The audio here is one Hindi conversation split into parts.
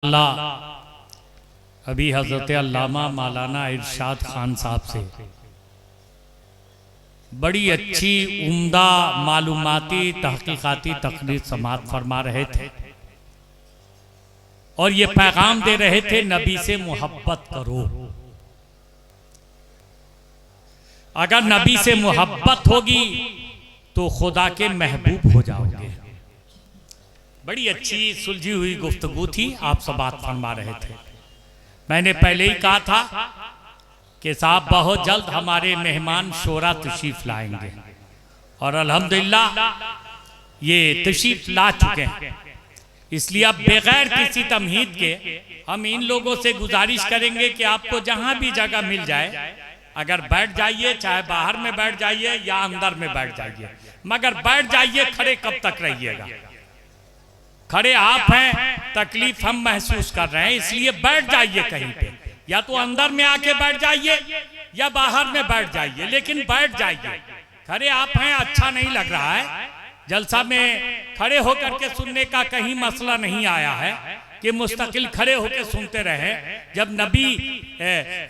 अल्लाह अभी हजरत अल्लामा मौलाना इरशाद खान साहब से बड़ी अच्छी उम्दा मालूमाती तहकीकाती तकरीर समाअत फरमा रहे थे और ये पैगाम दे रहे थे नबी से मोहब्बत करो। अगर नबी से मोहब्बत होगी तो खुदा के महबूब हो जाओगे। बड़ी अच्छी सुलझी हुई गुफ्तगू थी, आप सब बात फरमा रहे थे। मैंने पहले ही कहा था कि साहब बहुत जल्द हमारे मेहमान शोरा तशरीफ लाएंगे और अल्हम्दुलिल्लाह ये तशरीफ ला चुके हैं। इसलिए अब बगैर किसी तमहीद के हम इन लोगों से गुजारिश करेंगे कि आपको जहां भी जगह मिल जाए अगर बैठ जाइए, चाहे बाहर में बैठ जाइए या अंदर में बैठ जाइए, मगर बैठ जाइए। खड़े कब तक रहिएगा? खड़े आप हैं, तकलीफ हम महसूस कर रहे हैं, इसलिए बैठ जाइए कहीं पे, या तो अंदर में आके बैठ जाइए या बाहर में बैठ जाइए, लेकिन बैठ जाइए। खड़े आप हैं, अच्छा नहीं लग रहा है। जलसा में खड़े होकर के सुनने का कहीं मसला नहीं आया है कि मुस्तकिल खड़े होकर सुनते रहे। जब नबी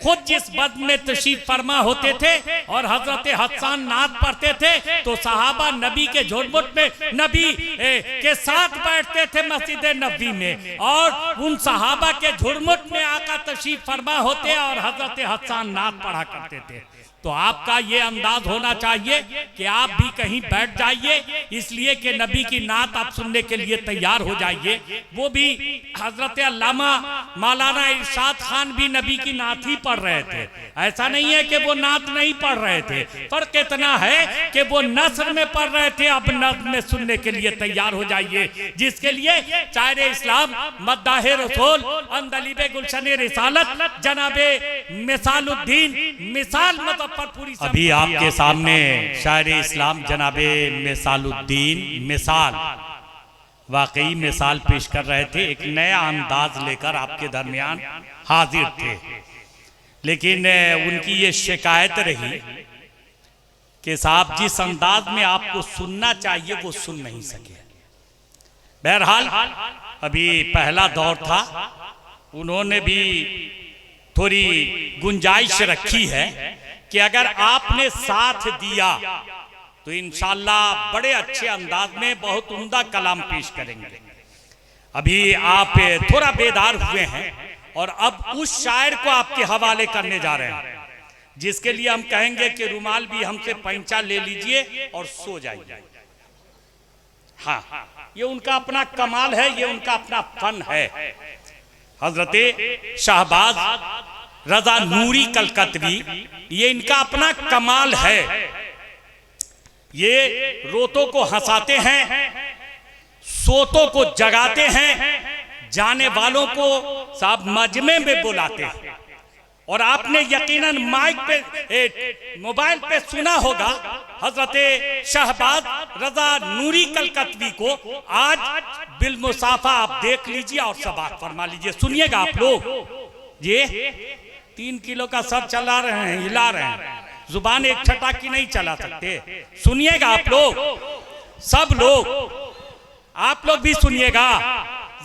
खुद जिस बद में तशरीफ फरमा होते थे और हजरत हसन नात पढ़ते थे तो सहाबा नबी के झुरमुट में नबी के साथ बैठते थे मस्जिद नबी में, और उन सहाबा के झुरमुट में आका तशरीफ फरमा होते और हजरत हसन नात पढ़ा करते थे। तो आपका ये अंदाज होना चाहिए कि आप भी कहीं बैठ जाइए, इसलिए कि नबी की नात आप सुनने के लिए तैयार हो जाइए। वो भी हजरत अल्लामा मौलाना इरशाद खान भी नबी की नात ही पढ़ रहे थे। ऐसा नहीं है कि वो नात नहीं पढ़ रहे थे, फर्क इतना है कि वो नस्र में पढ़ रहे थे, अब नस्र में सुनने के लिए तैयार हो जाइए। जिसके लिए शायर इस्लाम मद्दाह रसूल अंदलीबे गुलशन रिसालत जनाबे मिसालुद्दीन मिसाल मतलब अभी आपके सामने शायर इस्लाम जनाबे मिसालुद्दीन मिसाल वाकई मिसाल पेश कर रहे थे। एक नया अंदाज लेकर आपके दरमियान हाजिर थे, लेकिन उनकी ये शिकायत रही कि साहब जिस अंदाज में आपको सुनना चाहिए वो सुन नहीं सके। बहरहाल अभी पहला दौर था, उन्होंने भी थोड़ी गुंजाइश रखी है कि अगर आपने साथ दिया तो इंशाअल्लाह बड़े अच्छे अंदाज में बहुत उम्दा कलाम पेश करेंगे। अभी आप थोड़ा बेदार हुए हैं और अब उस शायर को आपके हवाले करने जा रहे हैं, जिसके लिए हम कहेंगे कि रुमाल भी हमसे पैंचा ले लीजिए और सो जाइए। हाँ, ये उनका अपना कमाल है, ये उनका अपना फन है। हजरत शाहबाज रजा नूरी कलकतवी, ये इनका अपना कमाल है। ये रोतों को हंसाते हैं, सोतों को जगाते हैं, जाने वालों को साहब मजमे में बुलाते हैं। और आपने यकीनन माइक पे मोबाइल पे सुना होगा हजरत शाहबाज रजा नूरी कलकतवी को। आज बिलमुसाफा आप देख लीजिए और समाअत फरमा लीजिए। सुनिएगा आप लोग। ये 3 किलो का सर चला रहे हैं, हिला रहे हैं, जुबान एक छटा की नहीं चला सकते। सुनिएगा आप लोग, सब लोग, आप लोग भी सुनिएगा।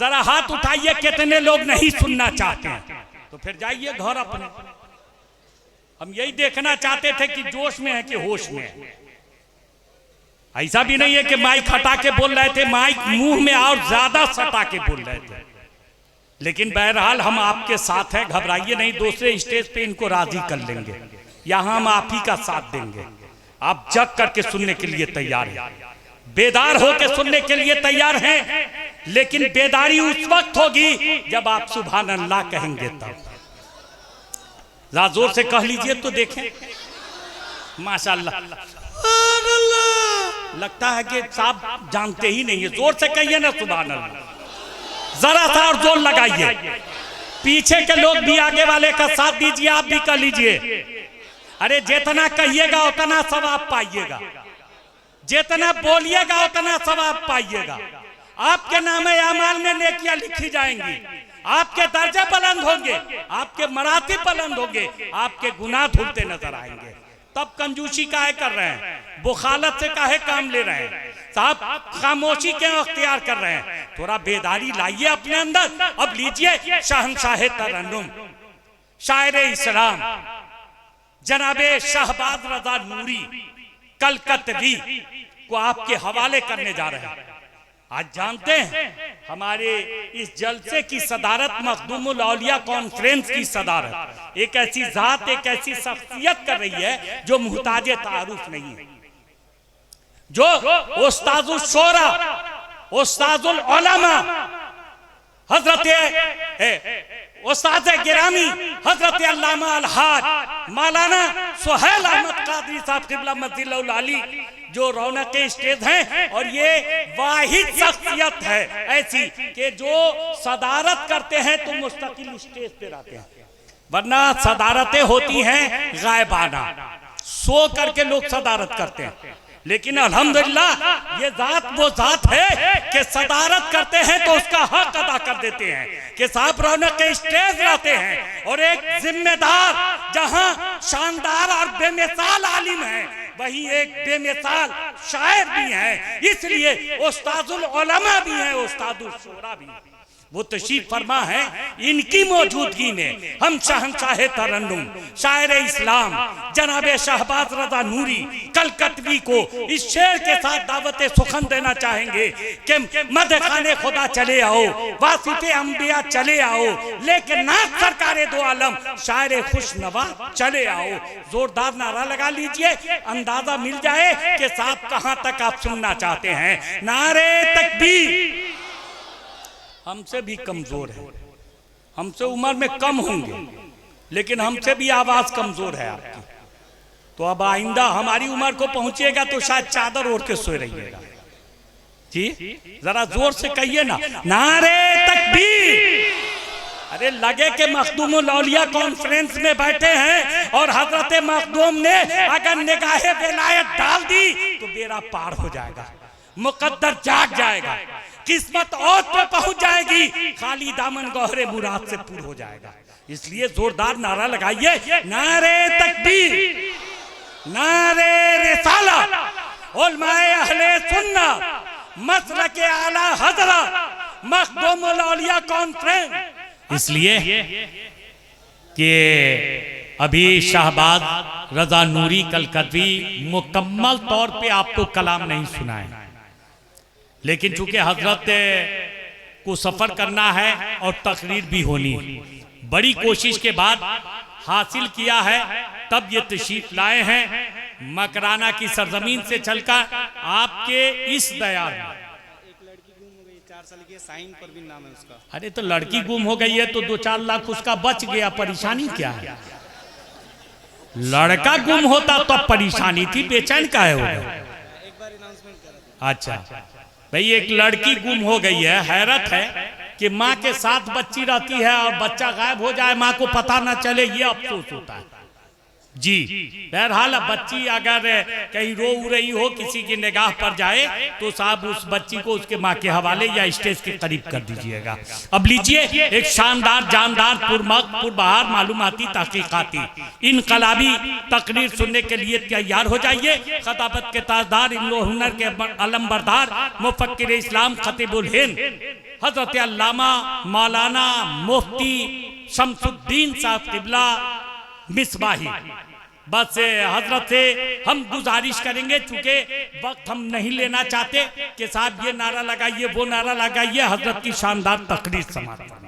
जरा हाथ उठाइए कितने लोग नहीं सुनना चाहते हैं, तो फिर जाइए घर अपने। हम यही देखना चाहते थे कि जोश में है कि होश में है। ऐसा भी नहीं है कि माइक हटा के बोल रहे थे, माइक मुंह में और ज्यादा सटा के बोल रहे थे। लेकिन बहरहाल हम आपके साथ हैं, घबराइए नहीं। दूसरे स्टेज पे इनको राजी कर लेंगे, यहां हम आप ही का साथ देंगे। आप जग करके सुनने के लिए तैयार हैं, बेदार होकर सुनने के लिए तैयार हैं, लेकिन बेदारी उस वक्त होगी जब आप सुभान अल्लाह कहेंगे तब। जरा जोर से कह लीजिए तो देखें। माशाअल्लाह, लगता है कि साहब जानते ही नहीं है। जोर से कहिए ना सुभान अल्लाह, जरा सा और जोर लगाइए। पीछे के लोग भी आगे वाले का साथ दीजिए, आप भी कर लीजिए। अरे जितना कहिएगा उतना सवाब पाइएगा, जितना बोलिएगा उतना सवाब पाइएगा। आपके नामे अमाल में नेकियां लिखी जाएंगी, आपके दर्जे बुलंद होंगे, आपके मरातिब बुलंद होंगे, आपके गुनाह धुलते नजर आएंगे। तब कंजूसी काहे कर रहे हैं, बुखालत से काहे काम ले रहे हैं साहब, खामोशी क्यों अख्तियार कर रहे हैं? थोड़ा बेदारी लाइए अपने अंदर। अब लीजिए शहंशाह तरन्नुम शायर इस्लाम जनाबे शहबाज रजा नूरी कलकतवी को आपके हवाले करने जा रहे हैं। आज जानते हैं हमारे इस जलसे की सदारत मखदूमुल औलिया कॉन्फ्रेंस की सदारत एक ऐसी जात, एक ऐसी शख्सियत कर रही है जो मुहताज तारुफ नहीं है, जो उस्ताजुल शोरा, उस्ताजुल उलमा हजरत उस्ताद गिरामी हजरत अल्लामा अलहाज मौलाना सुहेल अहमद कादरी साहब क़िबला मस्जिद आली जो रौनक स्टेज हैं। और ये वाहिद शख्सियत है ऐसी कि जो सदारत करते हैं तो मुस्तकिल स्टेज पे रहते हैं, वरना सदारतें होती हैं गायबाना, सो करके लोग सदारत करते हैं। लेकिन अल्हम्दुलिल्लाह ये जात वो जात है कि सदारत करते हैं तो उसका हक अदा कर देते हैं कि साहब रौनक के स्टेज रहते हैं। और एक जिम्मेदार जहां शानदार और बेमिसाल आलिम है, वही एक बेमिसाल शायर भी है, इसलिए उस्ताजुल उलमा भी है, उस्तादुल शोरा भी है। वो तशरीफ फरमा है, इनकी मौजूदगी में हम शहंशाह तरन्नुम शायर इस्लाम जनाबे शहबाज रजा नूरी कलकतवी को इस शेर के साथ दावत सुखन देना चाहेंगे कि मदखाने खुदा चले आओ, वासिफे अंबिया चले आओ, लेकिन नाथ सरकारे दो आलम शायर खुशनवा चले आओ। जोरदार नारा लगा लीजिए, अंदाजा मिल जाए कि साहब कहां तक आप सुनना चाहते हैं। नारे तकबीर। हमसे भी कमजोर है, हमसे उम्र में कम होंगे, लेकिन हमसे भी आवाज कमजोर है आपकी। तो अब आइंदा हमारी उम्र को पहुंचेगा तो शायद चादर ओढ़ के सोए रहिएगा। जी जरा जोर से कहिए ना, नारे तकबीर। अरे लगे कि मखदूमुल औलिया कॉन्फ्रेंस में बैठे हैं और हजरत मखदूम ने अगर निगाहे विलायत डाल दी तो बेड़ा पार हो जाएगा, मुकद्दर जाग जाएगा, किस्मत और पे पहुंच जाएगी, खाली दामन गौहरे मुराद से पूरा हो जाएगा। इसलिए जोरदार नारा लगाइए, नारे तकबीर, नारे रिसाला, उलमाए अहले सुन्नत मसलके आला हजरत मखदूमुल औलिया कॉन्फ्रेंस। इसलिए कि अभी शहबाज रजा नूरी कलकतवी मुकम्मल तौर पे आपको कलाम नहीं सुनाए, लेकिन चूंकि हजरत को सफर करना है और तकरीर भी होनी है, बड़ी कोशिश के बाद हासिल किया है, तब ये तशरीफ लाए हैं मकराना की सरजमीन से चलकर आपके इस दयार में। एक लड़की गुम हो गई 4 साल की, साइन पर भी नाम है उसका। अरे तो लड़की गुम हो गई है तो 2-4 लाख उसका बच गया, परेशानी क्या है? लड़का गुम होता तो परेशानी थी, बेचैन का है होगा। एक बार अनाउंसमेंट करा। अच्छा भाई, एक लड़की गुम हो गई है, हैरत है कि माँ के साथ बच्ची रहती है और बच्चा गायब हो जाए, माँ को पता ना चले, ये अफसोस होता है। जी बहरहाल बच्ची अगर कहीं रो रही हो, किसी की निगाह पर जाए तो साहब उस बच्ची को उसके माँ के हवाले या स्टेज के करीब कर दीजिएगा। अब लीजिए एक शानदार जानदार पुरबहार मालूमाती तहकीकाती इनकलाबी तकरीर सुनने के लिए तैयार हो जाइए। खताबत के ताजदार, इल्म हुनर के अलमबरदार, मुफक्किर इस्लाम खतीबुल हिंद हजरत अल्लामा मौलाना मुफ्ती शमसुद्दीन साहब क़िबला मिसबाही। बस हजरत से हम गुजारिश करेंगे, चूंकि वक्त हम नहीं लेना चाहते कि साहब ये नारा लगाइए वो नारा लगाइए, हजरत की शानदार तकरीर समाप्त।